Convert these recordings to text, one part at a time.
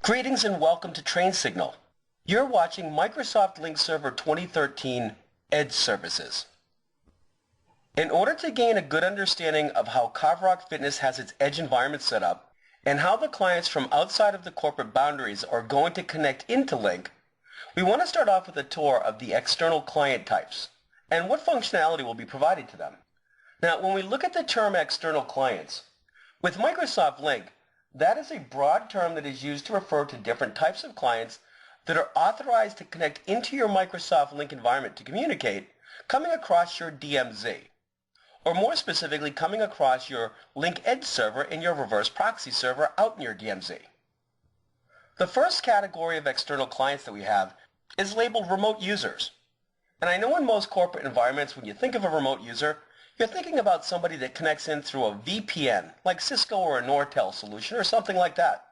Greetings and welcome to Train Signal. You're watching Microsoft Lync Server 2013 Edge Services. In order to gain a good understanding of how Carverock Fitness has its Edge environment set up and how the clients from outside of the corporate boundaries are going to connect into Lync, we want to start off with a tour of the external client types and what functionality will be provided to them. Now, when we look at the term external clients, with Microsoft Lync, that is a broad term that is used to refer to different types of clients that are authorized to connect into your Microsoft Lync environment to communicate coming across your DMZ, or more specifically coming across your Lync Edge server and your reverse proxy server out in your DMZ. The first category of external clients that we have is labeled remote users. And I know in most corporate environments when you think of a remote user, you're thinking about somebody that connects in through a VPN, like Cisco or a Nortel solution or something like that.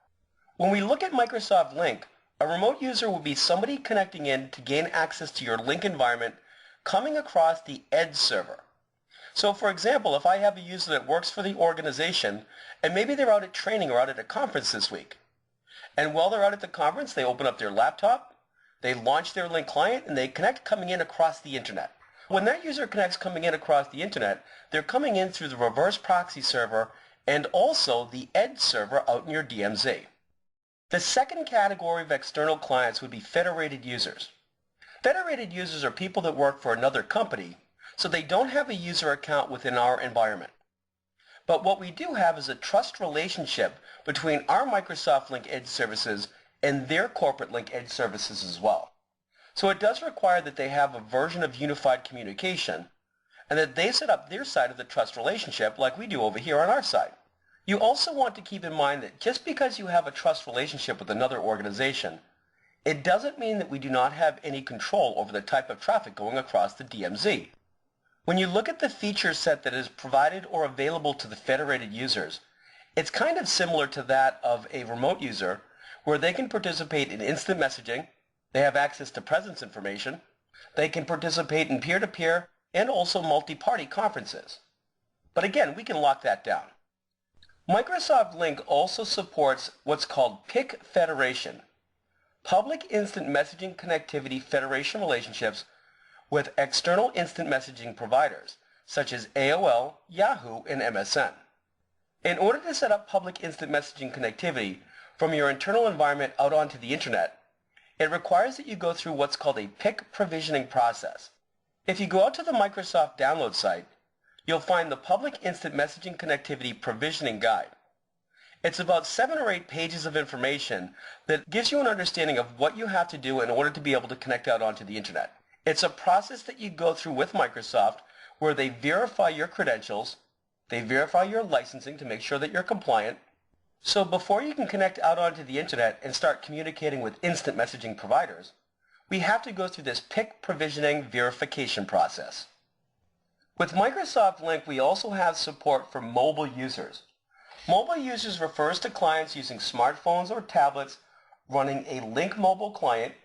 When we look at Microsoft Lync, a remote user will be somebody connecting in to gain access to your Lync environment coming across the Edge server. So for example, if I have a user that works for the organization and maybe they're out at training or out at a conference this week, and while they're out at the conference, they open up their laptop, they launch their Lync client, and they connect coming in across the internet. When that user connects coming in across the internet, they're coming in through the reverse proxy server and also the Edge server out in your DMZ. The second category of external clients would be federated users. Federated users are people that work for another company, so they don't have a user account within our environment. But what we do have is a trust relationship between our Microsoft Lync Edge services and their corporate Lync Edge services as well. So it does require that they have a version of unified communication and that they set up their side of the trust relationship like we do over here on our side. You also want to keep in mind that just because you have a trust relationship with another organization, it doesn't mean that we do not have any control over the type of traffic going across the DMZ. When you look at the feature set that is provided or available to the federated users, it's kind of similar to that of a remote user where they can participate in instant messaging, they have access to presence information, they can participate in peer-to-peer and also multi-party conferences. But again, we can lock that down. Microsoft Lync also supports what's called PIC Federation, Public Instant Messaging Connectivity Federation relationships with external instant messaging providers, such as AOL, Yahoo, and MSN. In order to set up public instant messaging connectivity from your internal environment out onto the internet, it requires that you go through what's called a PIC provisioning process. If you go out to the Microsoft download site, you'll find the Public Instant Messaging Connectivity Provisioning Guide. It's about 7 or 8 pages of information that gives you an understanding of what you have to do in order to be able to connect out onto the internet. It's a process that you go through with Microsoft where they verify your credentials, they verify your licensing to make sure that you're compliant. So before you can connect out onto the internet and start communicating with instant messaging providers, we have to go through this PIC provisioning verification process. With Microsoft Lync, we also have support for mobile users. Mobile users refers to clients using smartphones or tablets running a Lync mobile client.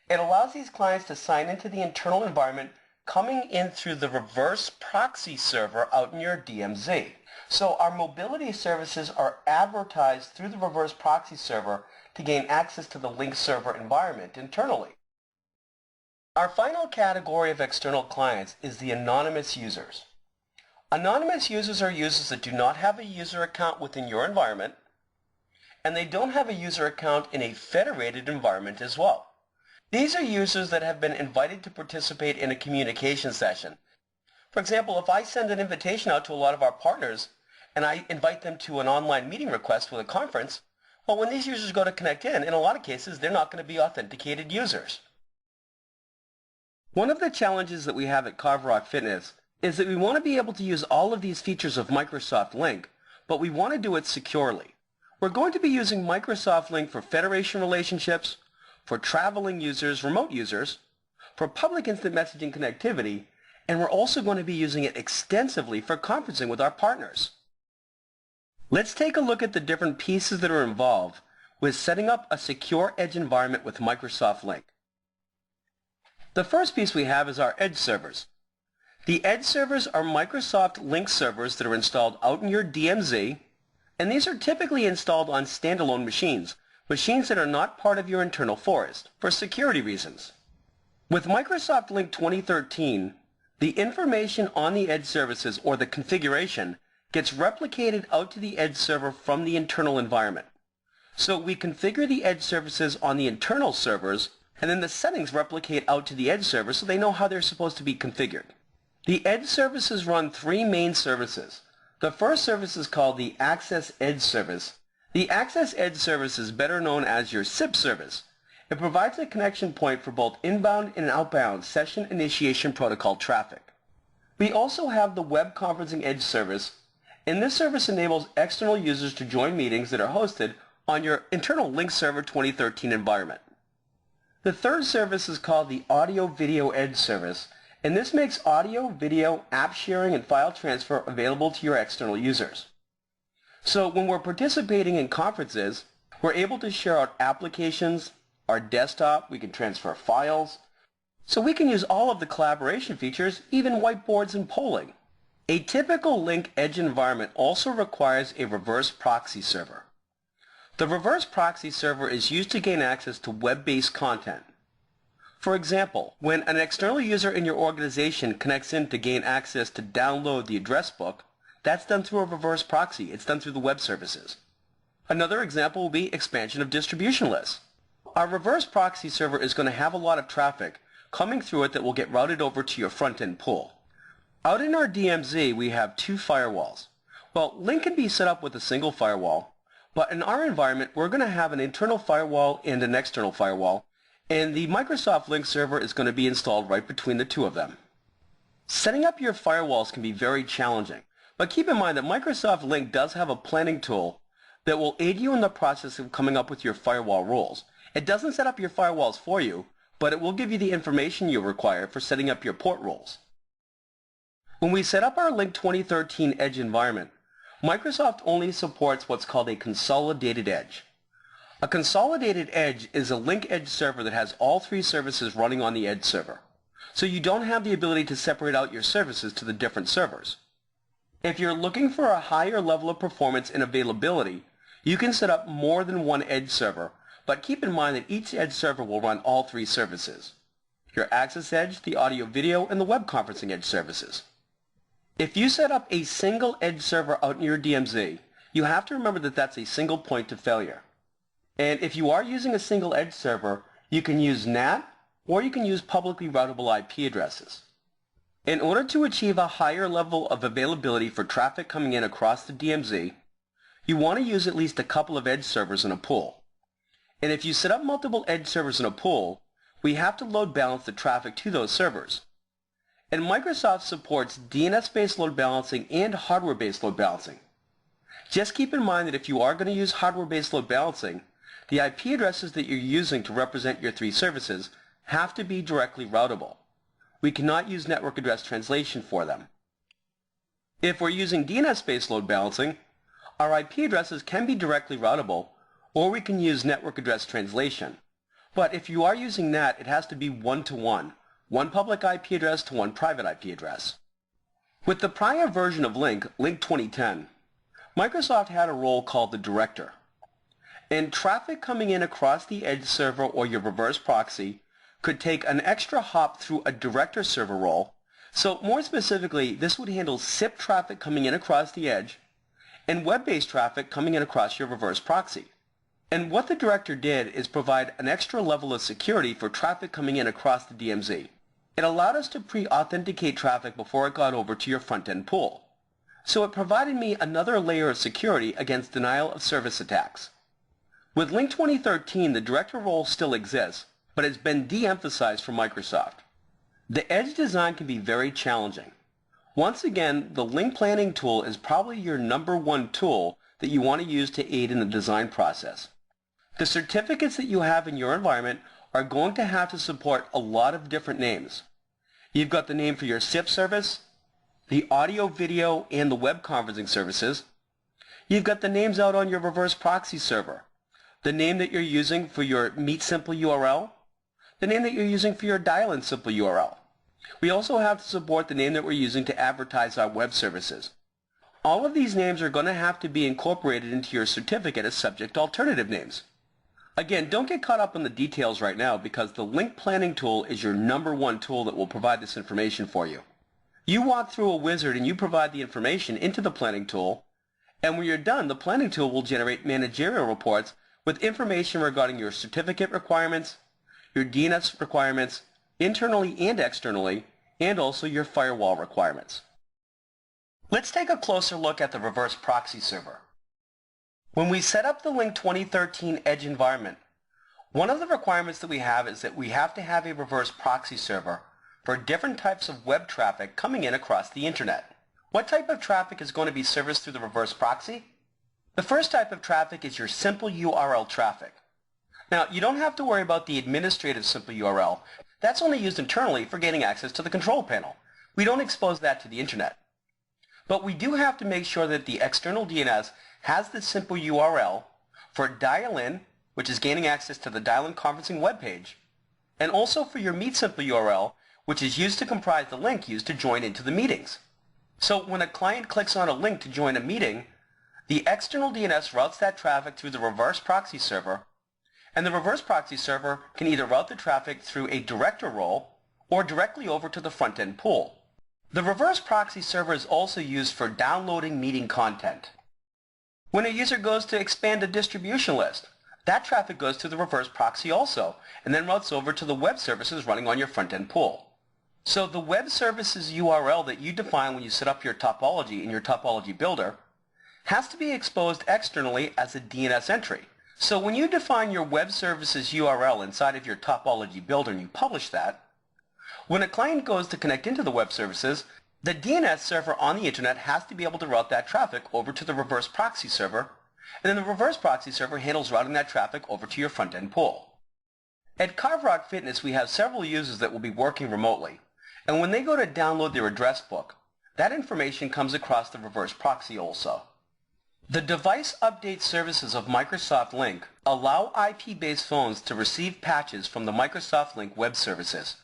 It allows these clients to sign into the internal environment coming in through the reverse proxy server out in your DMZ. So our mobility services are advertised through the reverse proxy server to gain access to the Lync server environment internally. Our final category of external clients is the anonymous users. Anonymous users are users that do not have a user account within your environment, and they don't have a user account in a federated environment as well. These are users that have been invited to participate in a communication session. For example, if I send an invitation out to a lot of our partners and I invite them to an online meeting request with a conference, well, when these users go to connect in a lot of cases, they're not going to be authenticated users. One of the challenges that we have at Carverock Fitness is that we want to be able to use all of these features of Microsoft Lync, but we want to do it securely. We're going to be using Microsoft Lync for federation relationships, for traveling users, remote users, for public instant messaging connectivity, and we're also going to be using it extensively for conferencing with our partners. Let's take a look at the different pieces that are involved with setting up a secure Edge environment with Microsoft Lync. The first piece we have is our Edge servers. The Edge servers are Microsoft Lync servers that are installed out in your DMZ, and these are typically installed on standalone machines, machines that are not part of your internal forest, for security reasons. With Microsoft Lync 2013, the information on the edge services, or the configuration, gets replicated out to the edge server from the internal environment. So we configure the edge services on the internal servers, and then the settings replicate out to the edge server so they know how they're supposed to be configured. The edge services run three main services. The first service is called the Access Edge Service. The Access Edge Service is better known as your SIP service. It provides a connection point for both inbound and outbound session initiation protocol traffic. We also have the Web Conferencing Edge Service, and this service enables external users to join meetings that are hosted on your internal Lync Server 2013 environment. The third service is called the Audio Video Edge Service, and this makes audio, video, app sharing, and file transfer available to your external users. So when we're participating in conferences, we're able to share out applications, our desktop, we can transfer files, so we can use all of the collaboration features, even whiteboards and polling. A typical Lync Edge environment also requires a reverse proxy server. The reverse proxy server is used to gain access to web-based content. For example, when an external user in your organization connects in to gain access to download the address book, that's done through a reverse proxy. It's done through the web services. Another example will be expansion of distribution lists. Our reverse proxy server is going to have a lot of traffic coming through it that will get routed over to your front-end pool. Out in our DMZ, we have two firewalls. Well, Lync can be set up with a single firewall, but in our environment, we're going to have an internal firewall and an external firewall, and the Microsoft Lync server is going to be installed right between the two of them. Setting up your firewalls can be very challenging, but keep in mind that Microsoft Lync does have a planning tool that will aid you in the process of coming up with your firewall rules. It doesn't set up your firewalls for you, but it will give you the information you require for setting up your port rules. When we set up our Lync 2013 Edge environment, Microsoft only supports what's called a consolidated edge. A consolidated edge is a Lync Edge server that has all three services running on the edge server. So you don't have the ability to separate out your services to the different servers. If you're looking for a higher level of performance and availability, you can set up more than one edge server, but keep in mind that each edge server will run all three services: your Access Edge, the Audio Video, and the Web Conferencing Edge services. If you set up a single edge server out in your DMZ, you have to remember that that's a single point of failure. And if you are using a single edge server, you can use NAT or you can use publicly routable IP addresses. In order to achieve a higher level of availability for traffic coming in across the DMZ, you want to use at least a couple of edge servers in a pool. And if you set up multiple edge servers in a pool, we have to load balance the traffic to those servers. And Microsoft supports DNS-based load balancing and hardware-based load balancing. Just keep in mind that if you are going to use hardware-based load balancing, the IP addresses that you're using to represent your three services have to be directly routable. We cannot use network address translation for them. If we're using DNS-based load balancing, our IP addresses can be directly routable, or we can use network address translation. But if you are using NAT, it has to be one-to-one. One public IP address to one private IP address. With the prior version of Lync, Lync 2010, Microsoft had a role called the director. And traffic coming in across the edge server or your reverse proxy could take an extra hop through a director server role. So more specifically, this would handle SIP traffic coming in across the edge and web-based traffic coming in across your reverse proxy. And what the director did is provide an extra level of security for traffic coming in across the DMZ. It allowed us to pre-authenticate traffic before it got over to your front-end pool. So it provided me another layer of security against denial of service attacks. With Lync 2013, the director role still exists, but it's been de-emphasized for Microsoft. The edge design can be very challenging. Once again, the Lync planning tool is probably your #1 tool that you want to use to aid in the design process. The certificates that you have in your environment are going to have to support a lot of different names. You've got the name for your SIP service, the audio, video, and the web conferencing services. You've got the names out on your reverse proxy server, the name that you're using for your Meet Simple URL, the name that you're using for your Dial-In Simple URL. We also have to support the name that we're using to advertise our web services. All of these names are going to have to be incorporated into your certificate as subject alternative names. Again, don't get caught up in the details right now because the Lync planning tool is your #1 tool that will provide this information for you. You walk through a wizard and you provide the information into the planning tool, and when you're done, the planning tool will generate managerial reports with information regarding your certificate requirements, your DNS requirements, internally and externally, and also your firewall requirements. Let's take a closer look at the reverse proxy server. When we set up the Lync 2013 Edge environment, one of the requirements that we have is that we have to have a reverse proxy server for different types of web traffic coming in across the internet. What type of traffic is going to be serviced through the reverse proxy? The first type of traffic is your simple URL traffic. Now, you don't have to worry about the administrative simple URL. That's only used internally for gaining access to the control panel. We don't expose that to the internet. But we do have to make sure that the external DNS has the simple URL for dial-in, which is gaining access to the dial-in conferencing web page, and also for your meet simple URL, which is used to comprise the link used to join into the meetings. So when a client clicks on a link to join a meeting, the external DNS routes that traffic through the reverse proxy server, and the reverse proxy server can either route the traffic through a director role or directly over to the front-end pool. The reverse proxy server is also used for downloading meeting content. When a user goes to expand a distribution list, that traffic goes to the reverse proxy also, and then routes over to the web services running on your front-end pool. So the web services URL that you define when you set up your topology in your topology builder has to be exposed externally as a DNS entry. So when you define your web services URL inside of your topology builder and you publish that, when a client goes to connect into the web services, the DNS server on the internet has to be able to route that traffic over to the reverse proxy server, and then the reverse proxy server handles routing that traffic over to your front-end pool. At CarveRock Fitness, we have several users that will be working remotely, and when they go to download their address book, that information comes across the reverse proxy also. The device update services of Microsoft Lync allow IP-based phones to receive patches from the Microsoft Lync web services.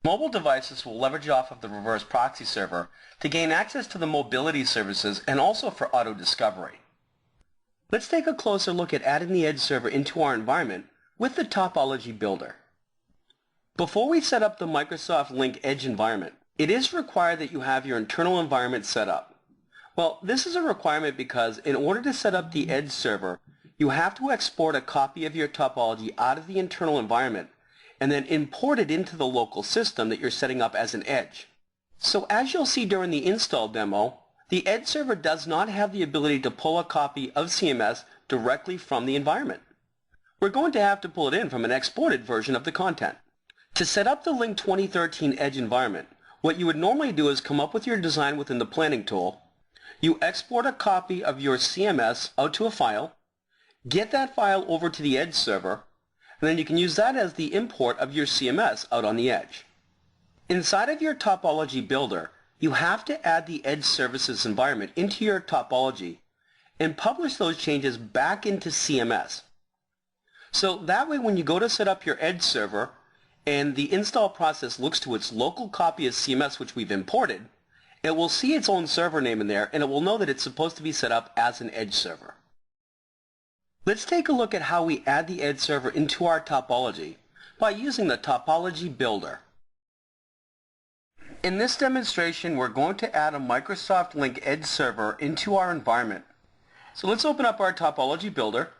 Mobile devices will leverage off of the reverse proxy server to gain access to the mobility services and also for auto discovery. Let's take a closer look at adding the Edge server into our environment with the Topology Builder. Before we set up the Microsoft Lync Edge environment, it is required that you have your internal environment set up. Well, this is a requirement because in order to set up the Edge server, you have to export a copy of your topology out of the internal environment and then import it into the local system that you're setting up as an Edge. So as you'll see during the install demo, the Edge server does not have the ability to pull a copy of CMS directly from the environment. We're going to have to pull it in from an exported version of the content. To set up the Lync 2013 Edge environment, what you would normally do is come up with your design within the planning tool. You export a copy of your CMS out to a file, get that file over to the Edge server, and then you can use that as the import of your CMS out on the Edge. Inside of your topology builder, you have to add the Edge services environment into your topology and publish those changes back into CMS. So that way when you go to set up your Edge server and the install process looks to its local copy of CMS which we've imported, it will see its own server name in there and it will know that it's supposed to be set up as an Edge server. Let's take a look at how we add the Edge server into our topology by using the Topology Builder. In this demonstration, we're going to add a Microsoft Lync Edge server into our environment. So let's open up our Topology Builder.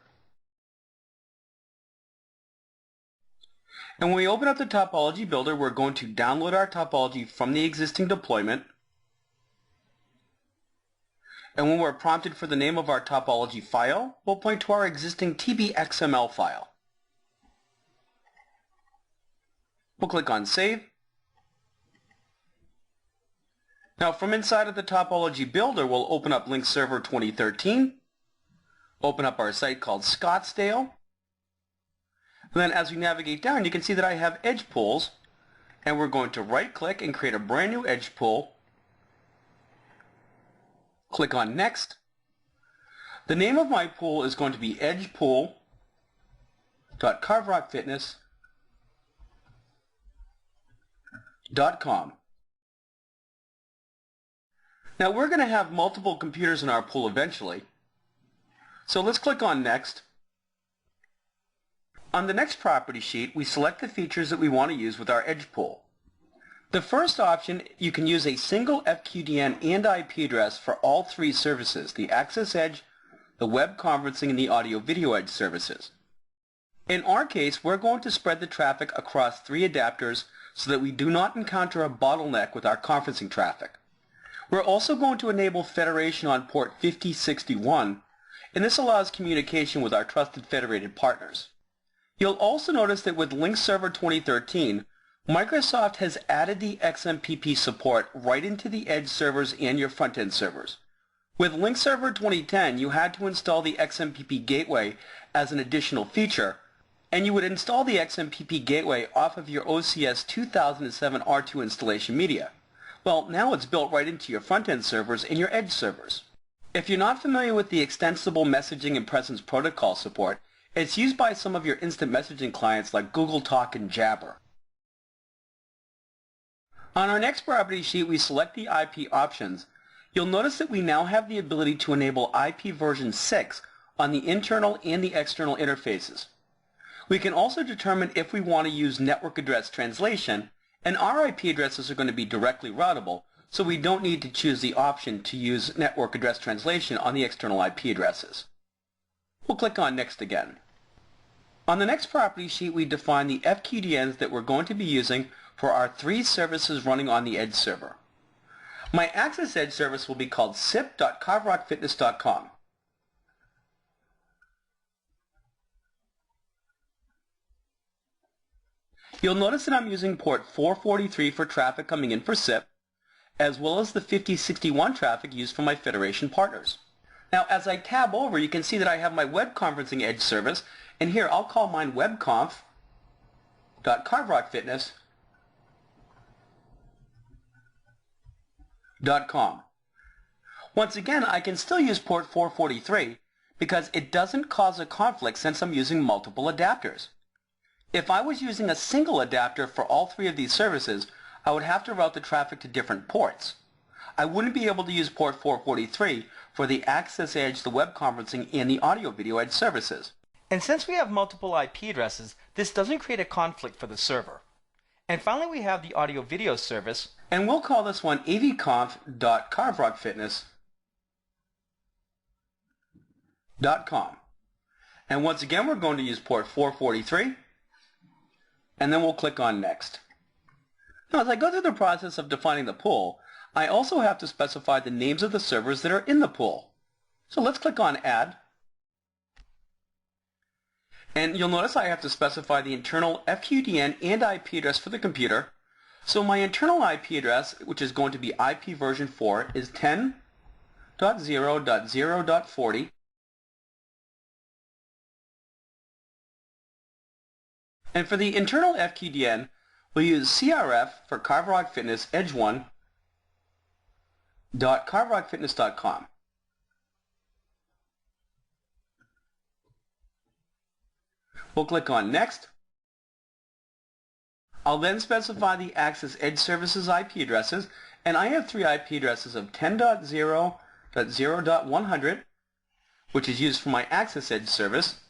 And when we open up the Topology Builder, we're going to download our topology from the existing deployment. And when we're prompted for the name of our topology file, we'll point to our existing tbxml file. We'll click on Save. Now from inside of the Topology Builder, we'll open up Lync Server 2013, open up our site called Scottsdale, and then as we navigate down, you can see that I have edge pools, and we're going to right-click and create a brand new edge pool. Click on Next. The name of my pool is going to be edgepool.carverockfitness.com. Now we're going to have multiple computers in our pool eventually. So let's click on Next. On the next property sheet, we select the features that we want to use with our edge pool. The first option, you can use a single FQDN and IP address for all three services, the Access Edge, the web conferencing, and the audio-video edge services. In our case, we're going to spread the traffic across three adapters so that we do not encounter a bottleneck with our conferencing traffic. We're also going to enable federation on port 5061, and this allows communication with our trusted federated partners. You'll also notice that with Lync Server 2013, Microsoft has added the XMPP support right into the edge servers and your front-end servers. With Lync Server 2010, you had to install the XMPP gateway as an additional feature, and you would install the XMPP gateway off of your OCS 2007 R2 installation media. Well, now it's built right into your front-end servers and your edge servers. If you're not familiar with the extensible messaging and presence protocol support, it's used by some of your instant messaging clients like Google Talk and Jabber. On our next property sheet, we select the IP options. You'll notice that we now have the ability to enable IP version 6 on the internal and the external interfaces. We can also determine if we want to use network address translation, and our IP addresses are going to be directly routable, so we don't need to choose the option to use network address translation on the external IP addresses. We'll click on Next again. On the next property sheet, we define the FQDNs that we're going to be using for our three services running on the Edge server. My Access Edge service will be called sip.carverockfitness.com. You'll notice that I'm using port 443 for traffic coming in for SIP, as well as the 5061 traffic used for my Federation partners. Now, as I tab over, you can see that I have my web conferencing edge service, and here I'll call mine webconf.carverockfitness.com. Once again, I can still use port 443 because it doesn't cause a conflict since I'm using multiple adapters. If I was using a single adapter for all three of these services, I would have to route the traffic to different ports. I wouldn't be able to use port 443 for the Access Edge, the web conferencing, and the audio-video edge services. And since we have multiple IP addresses, this doesn't create a conflict for the server. And finally, we have the audio-video service, and we'll call this one avconf.carverockfitness.com. And once again, we're going to use port 443, and then we'll click on Next. Now, as I go through the process of defining the pool, I also have to specify the names of the servers that are in the pool. So let's click on Add. And you'll notice I have to specify the internal FQDN and IP address for the computer. So my internal IP address, which is going to be IP version 4, is 10.0.0.40. And for the internal FQDN, we'll use CRF for Carverock Fitness Edge 1.carverockfitness.com. We'll click on Next. I'll then specify the Access Edge Services IP addresses, and I have three IP addresses of 10.0.0.100, which is used for my Access Edge service.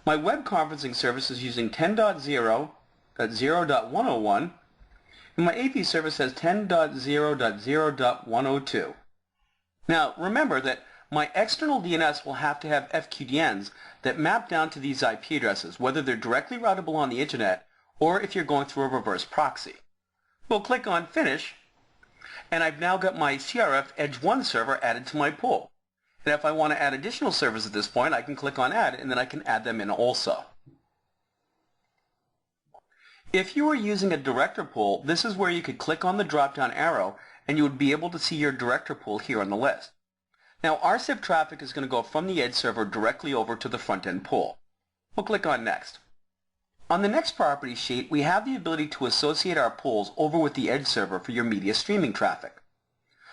My web conferencing service is using 10.0.0.101, and my AP service has 10.0.0.102. Now, remember that my external DNS will have to have FQDNs that map down to these IP addresses, whether they're directly routable on the internet or if you're going through a reverse proxy. We'll click on Finish, and I've now got my CRF Edge 1 server added to my pool. And if I want to add additional servers at this point, I can click on Add, and then I can add them in also. If you were using a director pool, this is where you could click on the drop-down arrow, and you would be able to see your director pool here on the list. Now, our SIP traffic is going to go from the Edge server directly over to the front-end pool. We'll click on Next. On the next property sheet, we have the ability to associate our pools over with the Edge server for your media streaming traffic.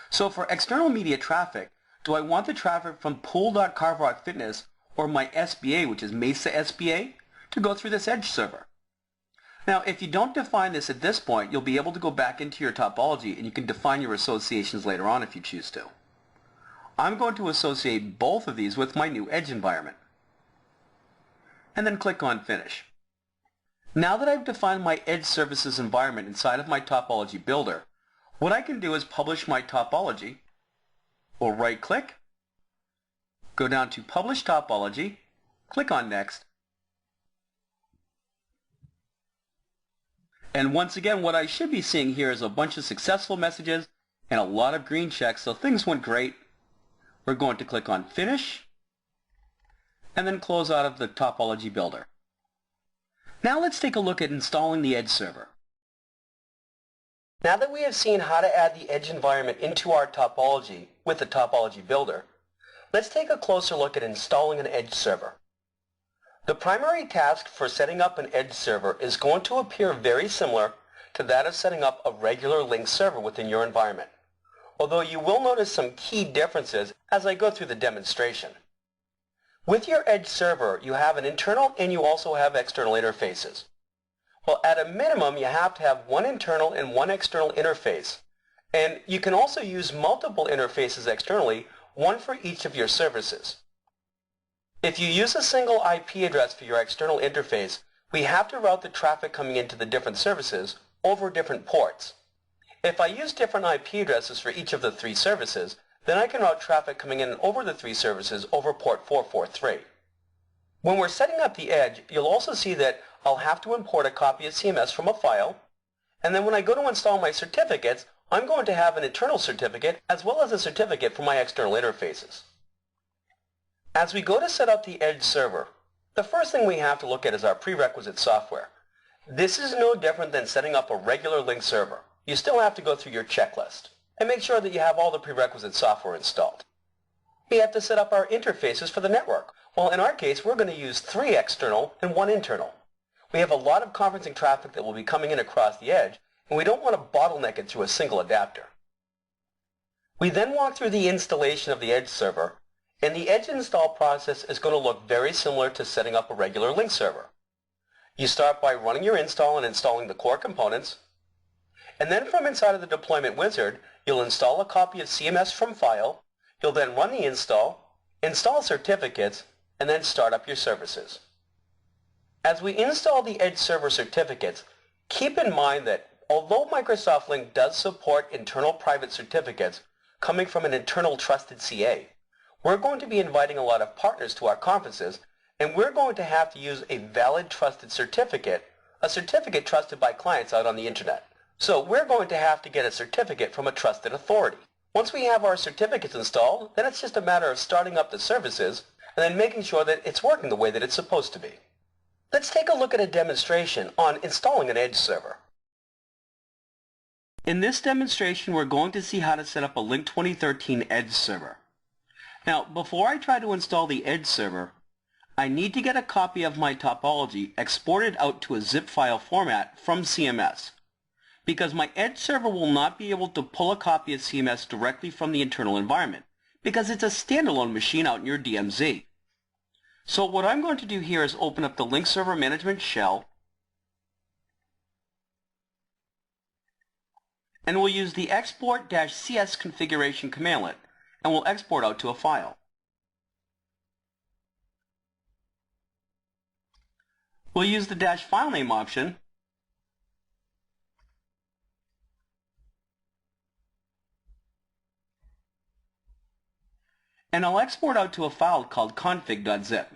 So for external media traffic, do I want the traffic from pool.carverockfitness or my SBA, which is Mesa SBA, to go through this Edge server? Now, if you don't define this at this point, you'll be able to go back into your topology and you can define your associations later on if you choose to. I'm going to associate both of these with my new Edge environment. and then click on Finish. Now that I've defined my Edge Services environment inside of my Topology Builder, what I can do is publish my topology. We'll right-click, go down to Publish Topology, click on Next, and once again what I should be seeing here is a bunch of successful messages and a lot of green checks, so things went great. We're going to click on Finish, and then close out of the Topology Builder. Now let's take a look at installing the Edge server. Now that we have seen how to add the Edge environment into our topology with the Topology Builder, let's take a closer look at installing an Edge server. The primary task for setting up an Edge server is going to appear very similar to that of setting up a regular Lync server within your environment, although you will notice some key differences as I go through the demonstration. With your Edge server, you have an internal and you also have external interfaces. Well, at a minimum, you have to have one internal and one external interface. And you can also use multiple interfaces externally, one for each of your services. If you use a single IP address for your external interface, we have to route the traffic coming into the different services over different ports. If I use different IP addresses for each of the three services, then I can route traffic coming in over the three services over port 443. When we're setting up the Edge, you'll also see that I'll have to import a copy of CMS from a file, and then when I go to install my certificates, I'm going to have an internal certificate as well as a certificate for my external interfaces. As we go to set up the Edge server, the first thing we have to look at is our prerequisite software. This is no different than setting up a regular Lync server. You still have to go through your checklist and make sure that you have all the prerequisite software installed. We have to set up our interfaces for the network. Well, in our case, we're going to use 3 external and 1 internal. We have a lot of conferencing traffic that will be coming in across the Edge, and we don't want to bottleneck it through a single adapter. We then walk through the installation of the Edge server, and the Edge install process is going to look very similar to setting up a regular Lync server. You start by running your install and installing the core components, and then from inside of the deployment wizard, you'll install a copy of CMS from file, you'll then run the install certificates, and then start up your services. As we install the Edge server certificates, keep in mind that although Microsoft Lync does support internal private certificates coming from an internal trusted CA, we're going to be inviting a lot of partners to our conferences, and we're going to have to use a valid trusted certificate, a certificate trusted by clients out on the internet. So we're going to have to get a certificate from a trusted authority. Once we have our certificates installed, then it's just a matter of starting up the services and then making sure that it's working the way that it's supposed to be. Let's take a look at a demonstration on installing an Edge server. In this demonstration, we're going to see how to set up a Lync 2013 Edge server. Now, before I try to install the Edge server, I need to get a copy of my topology exported out to a zip file format from CMS, because my Edge server will not be able to pull a copy of CMS directly from the internal environment, because it's a standalone machine out in your DMZ. So what I'm going to do here is open up the Lync Server Management shell, and we'll use the export-cs configuration commandlet, and we'll export out to a file. We'll use the -filename option, and I'll export out to a file called config.zip.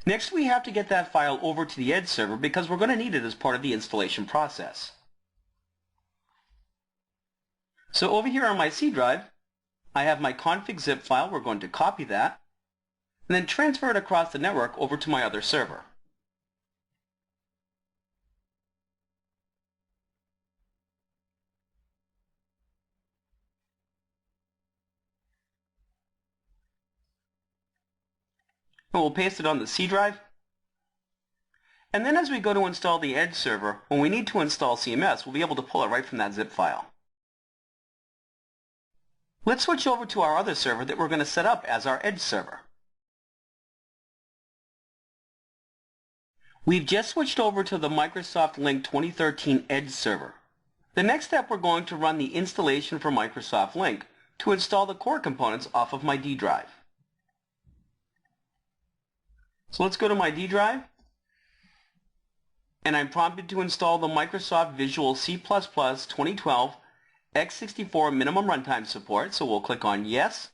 Next, we have to get that file over to the Edge server because we're going to need it as part of the installation process. So over here on my C drive, I have my config zip file. We're going to copy that and then transfer it across the network over to my other server. And we'll paste it on the C drive. And then as we go to install the Edge server, when we need to install CMS, we'll be able to pull it right from that zip file. Let's switch over to our other server that we're going to set up as our Edge server. We've just switched over to the Microsoft Lync 2013 Edge server. The next step, we're going to run the installation for Microsoft Lync to install the core components off of my D drive. So let's go to my D drive, and I'm prompted to install the Microsoft Visual C++ 2012 x64 minimum runtime support, so we'll click on Yes.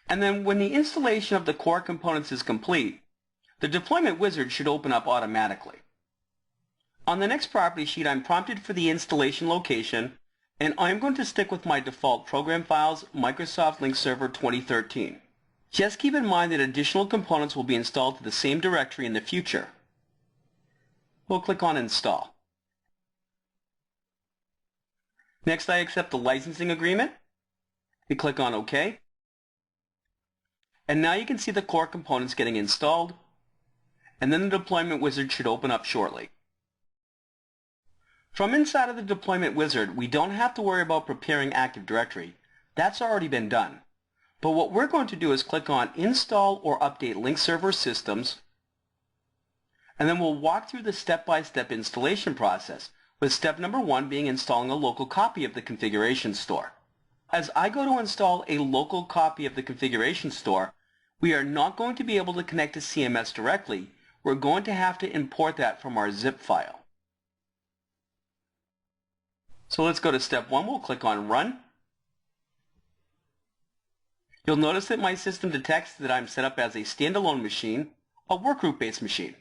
And then when the installation of the core components is complete, the deployment wizard should open up automatically. On the next property sheet, I'm prompted for the installation location, and I'm going to stick with my default program files, Microsoft Lync Server 2013. Just keep in mind that additional components will be installed to the same directory in the future. We'll click on Install. Next, I accept the licensing agreement. We click on OK. And now you can see the core components getting installed, and then the deployment wizard should open up shortly. From inside of the deployment wizard, we don't have to worry about preparing Active Directory. That's already been done. But what we're going to do is click on Install or Update Lync Server Systems, and then we'll walk through the step-by-step installation process, with step number 1 being installing a local copy of the configuration store. As I go to install a local copy of the configuration store, we are not going to be able to connect to CMS directly. We're going to have to import that from our zip file. So let's go to step 1. We'll click on Run. You'll notice that my system detects that I'm set up as a standalone machine, a workgroup-based machine.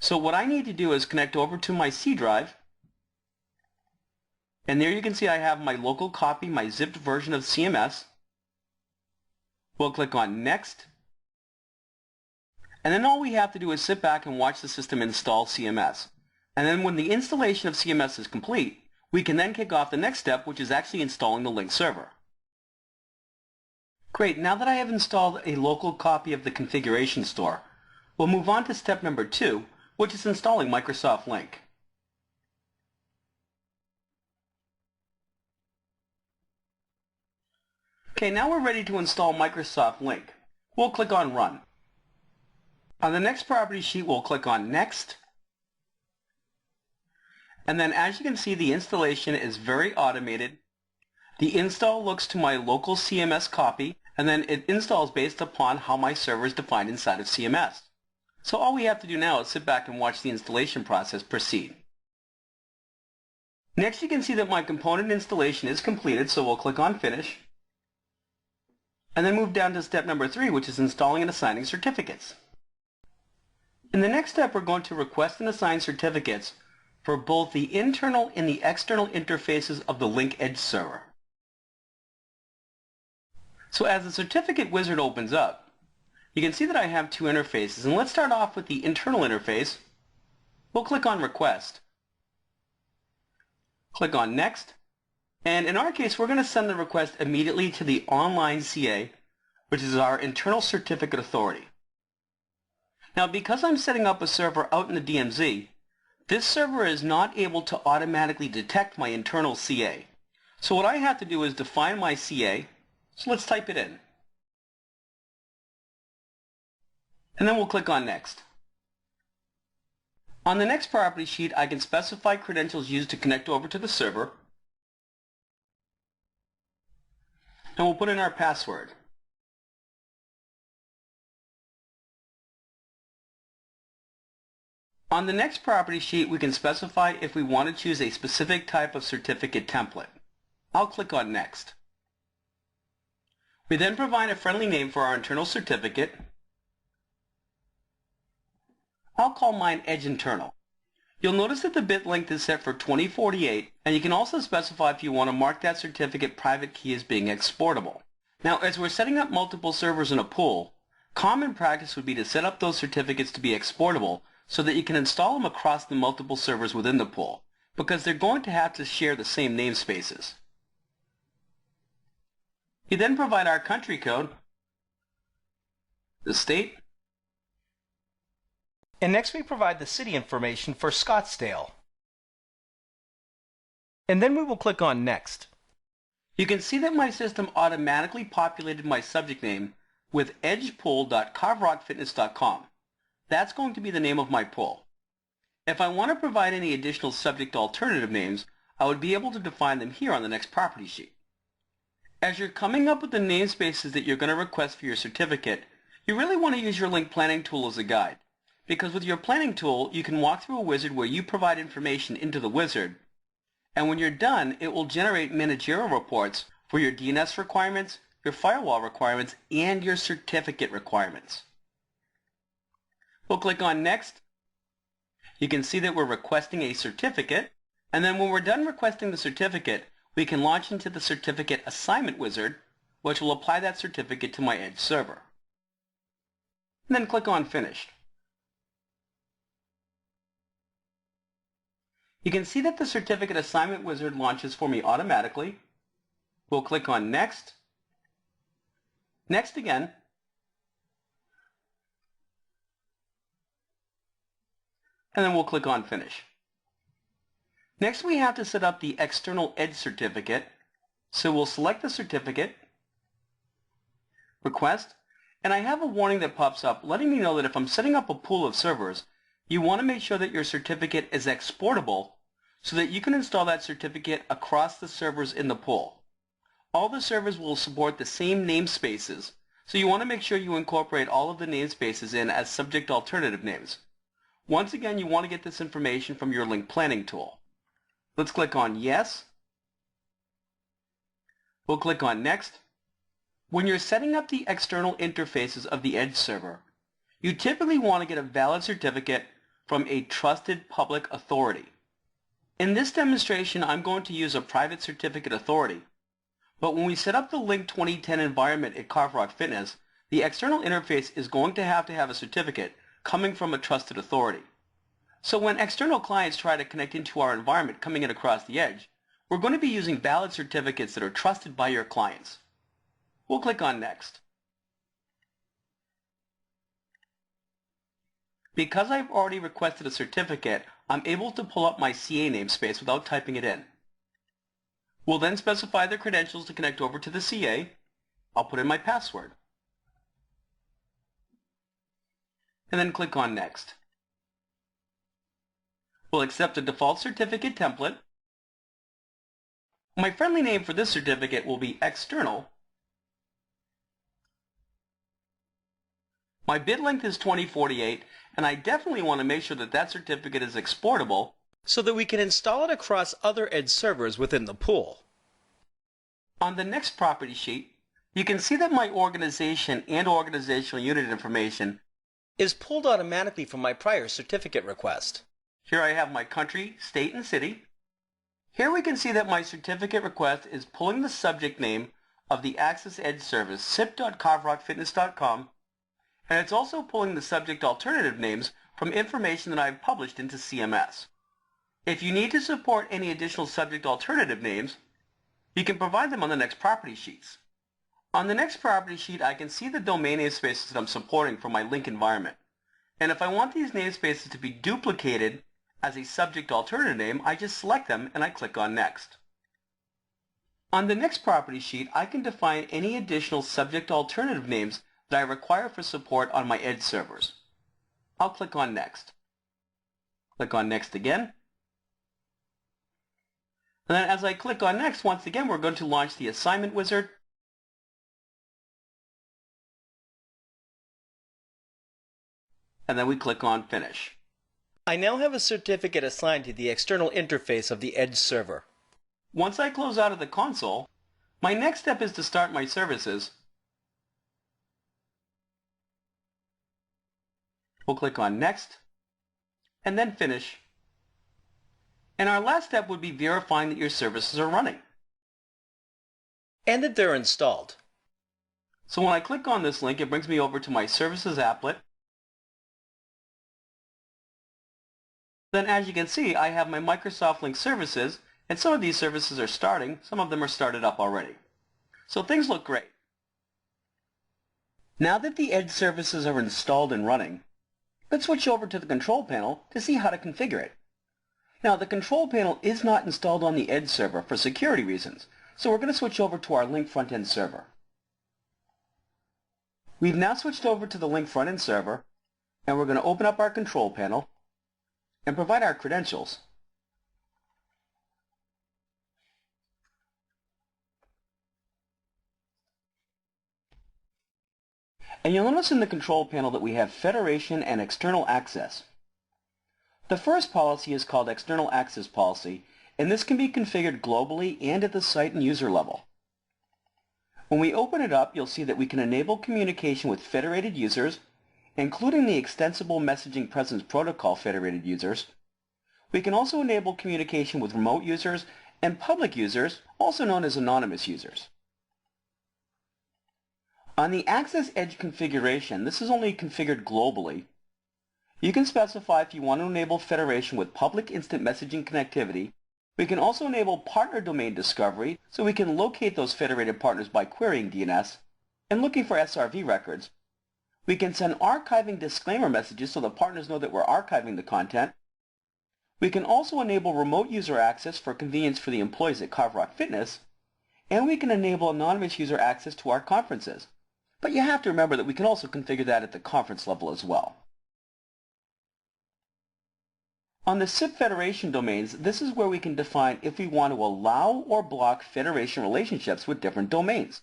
So what I need to do is connect over to my C drive, and there you can see I have my local copy, my zipped version of CMS. We'll click on Next, and then all we have to do is sit back and watch the system install CMS. And then when the installation of CMS is complete, we can then kick off the next step, which is actually installing the Lync server. Great, now that I have installed a local copy of the configuration store, we'll move on to step number 2, which is installing Microsoft Lync. Okay, now we're ready to install Microsoft Lync. We'll click on Run. On the next property sheet, we'll click on Next. And then as you can see, the installation is very automated. The install looks to my local CMS copy, and then it installs based upon how my server is defined inside of CMS. So all we have to do now is sit back and watch the installation process proceed. Next, you can see that my component installation is completed, so we'll click on Finish. And then move down to step number 3, which is installing and assigning certificates. In the next step, we're going to request and assign certificates for both the internal and the external interfaces of the Lync Edge server. So as the certificate wizard opens up, you can see that I have 2 interfaces, and let's start off with the internal interface. We'll click on Request. Click on Next, and in our case we're going to send the request immediately to the online CA, which is our internal certificate authority. Now because I'm setting up a server out in the DMZ, this server is not able to automatically detect my internal CA. So what I have to do is define my CA. So let's type it in. And then we'll click on Next. On the next property sheet, I can specify credentials used to connect over to the server. And we'll put in our password. On the next property sheet, we can specify if we want to choose a specific type of certificate template. I'll click on Next. We then provide a friendly name for our internal certificate. I'll call mine Edge Internal. You'll notice that the bit length is set for 2048, and you can also specify if you want to mark that certificate private key as being exportable. Now, as we're setting up multiple servers in a pool, common practice would be to set up those certificates to be exportable so that you can install them across the multiple servers within the pool, because they're going to have to share the same namespaces. We then provide our country code, the state, and next we provide the city information for Scottsdale. And then we will click on Next. You can see that my system automatically populated my subject name with edgepool.carverockfitness.com. That's going to be the name of my pool. If I want to provide any additional subject alternative names, I would be able to define them here on the next property sheet. As you're coming up with the namespaces that you're going to request for your certificate, you really want to use your Lync planning tool as a guide, because with your planning tool, you can walk through a wizard where you provide information into the wizard, and when you're done, it will generate managerial reports for your DNS requirements, your firewall requirements, and your certificate requirements. We'll click on Next. You can see that we're requesting a certificate, and then when we're done requesting the certificate, we can launch into the certificate assignment wizard, which will apply that certificate to my Edge server. And then click on Finish. You can see that the certificate assignment wizard launches for me automatically. We'll click on Next, Next again, and then we'll click on Finish. Next, we have to set up the external Edge certificate, so we'll select the certificate, Request, and I have a warning that pops up letting me know that if I'm setting up a pool of servers, you want to make sure that your certificate is exportable so that you can install that certificate across the servers in the pool. All the servers will support the same namespaces, so you want to make sure you incorporate all of the namespaces in as subject alternative names. Once again, you want to get this information from your Lync planning tool. Let's click on Yes. We'll click on Next. When you're setting up the external interfaces of the Edge server, you typically want to get a valid certificate from a trusted public authority. In this demonstration, I'm going to use a private certificate authority, but when we set up the Lync 2010 environment at CarveRock Fitness, the external interface is going to have a certificate coming from a trusted authority. So when external clients try to connect into our environment coming in across the Edge, we're going to be using valid certificates that are trusted by your clients. We'll click on Next. Because I've already requested a certificate, I'm able to pull up my CA namespace without typing it in. We'll then specify the credentials to connect over to the CA. I'll put in my password. And then click on Next. We'll accept the default certificate template. My friendly name for this certificate will be External. My bit length is 2048, and I definitely want to make sure that that certificate is exportable so that we can install it across other Edge servers within the pool. On the next property sheet, you can see that my organization and organizational unit information is pulled automatically from my prior certificate request. Here I have my country, state, and city. Here we can see that my certificate request is pulling the subject name of the Access Edge service, sip.carverockfitness.com, and it's also pulling the subject alternative names from information that I've published into CMS. If you need to support any additional subject alternative names, you can provide them on the next property sheets. On the next property sheet, I can see the domain namespaces that I'm supporting for my Lync environment. And if I want these namespaces to be duplicated as a subject alternative name, I just select them and I click on Next. On the next property sheet, I can define any additional subject alternative names that I require for support on my Edge servers. I'll click on Next. Click on Next again. And then as I click on Next, once again, we're going to launch the assignment wizard. And then we click on Finish. I now have a certificate assigned to the external interface of the Edge server. Once I close out of the console, my next step is to start my services. We'll click on Next, and then Finish. And our last step would be verifying that your services are running. And that they're installed. So when I click on this link, it brings me over to my services applet. Then as you can see, I have my Microsoft Lync services, and some of these services are starting, some of them are started up already. So things look great. Now that the Edge services are installed and running, let's switch over to the control panel to see how to configure it. Now the control panel is not installed on the Edge server for security reasons, so we're going to switch over to our Lync front-end server. We've now switched over to the Lync front-end server, and we're going to open up our control panel and provide our credentials. And you'll notice in the control panel that we have federation and external access. The first policy is called external access policy, and this can be configured globally and at the site and user level. When we open it up, you'll see that we can enable communication with federated users, including the extensible messaging presence protocol federated users. We can also enable communication with remote users and public users, also known as anonymous users. On the Access Edge configuration, this is only configured globally. You can specify if you want to enable federation with public instant messaging connectivity. We can also enable partner domain discovery, so we can locate those federated partners by querying DNS and looking for SRV records. We can send archiving disclaimer messages so the partners know that we're archiving the content. We can also enable remote user access for convenience for the employees at CarveRock Fitness, and we can enable anonymous user access to our conferences. But you have to remember that we can also configure that at the conference level as well. On the SIP federation domains, this is where we can define if we want to allow or block federation relationships with different domains.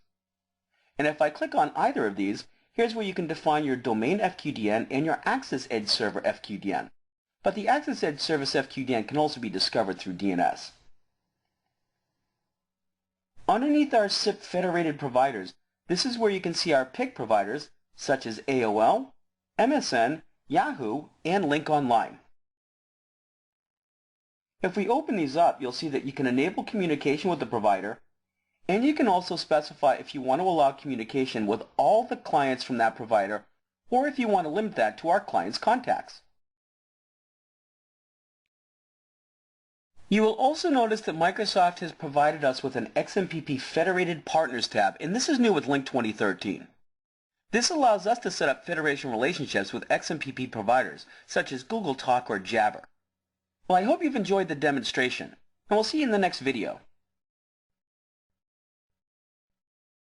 And if I click on either of these, here's where you can define your domain FQDN and your Access Edge server FQDN. But the Access Edge service FQDN can also be discovered through DNS. Underneath our SIP federated providers, this is where you can see our PIC providers such as AOL, MSN, Yahoo, and Lync Online. If we open these up, you'll see that you can enable communication with the provider, and you can also specify if you want to allow communication with all the clients from that provider, or if you want to limit that to our clients' contacts. You will also notice that Microsoft has provided us with an XMPP Federated Partners tab, and this is new with Lync 2013. This allows us to set up federation relationships with XMPP providers, such as Google Talk or Jabber. Well, I hope you've enjoyed the demonstration, and we'll see you in the next video.